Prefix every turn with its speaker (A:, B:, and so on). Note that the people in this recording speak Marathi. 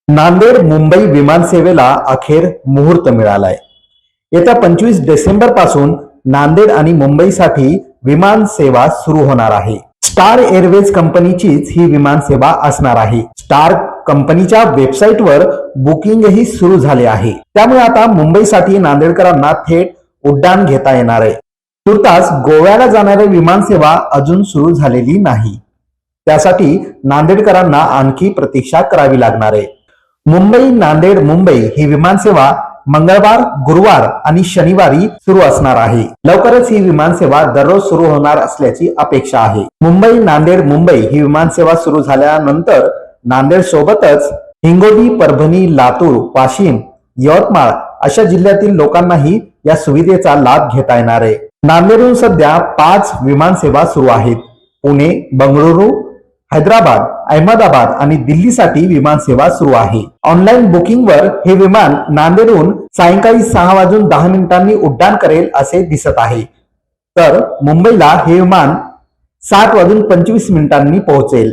A: नांदेड मुंबई विमानसेवेला अखेर मुहूर्त मिळालाय। येत्या 25 डिसेंबर पासून नांदेड आणि मुंबईसाठी विमान सेवा सुरू होणार आहे। स्टार एअरवेज कंपनीचीच ही विमान सेवा असणार आहे। स्टार कंपनीच्या वेबसाईटवर बुकिंगही सुरू झाले आहे। त्यामुळे आता मुंबईसाठी नांदेडकरांना थेट उड्डाण घेता येणार आहे। तुर्तास गोव्याला जाणारी विमान सेवा अजून सुरू झालेली नाही। त्यासाठी नांदेडकरांना आणखी प्रतीक्षा करावी लागणार आहे। मुंबई नांदेड मुंबई ही विमान सेवा मंगळवार, गुरुवार आणि शनिवारी सुरू असणार आहे। लवकरच ही विमान सेवा दररोज सुरू होणार असल्याची अपेक्षा आहे। मुंबई नांदेड मुंबई ही विमान सेवा सुरू झाल्यानंतर नांदेड सोबतच हिंगोली, परभणी, लातूर, वाशिम, यवतमाळ अशा जिल्ह्यातील लोकांनाही या सुविधेचा लाभ घेता येणार आहे। नांदेडहून सध्या 5 विमान सेवा सुरू आहेत। पुणे, बंगळुरू, हैदराबाद, अहमदाबाद आणि दिल्लीसाठी विमान सेवा सुरू आहे। ऑनलाईन बुकिंगवर हे विमान नांदेडहून सायंकाळी 6:10 उड्डाण करेल असे दिसत आहे। तर मुंबईला हे विमान 7:25 पोहोचेल।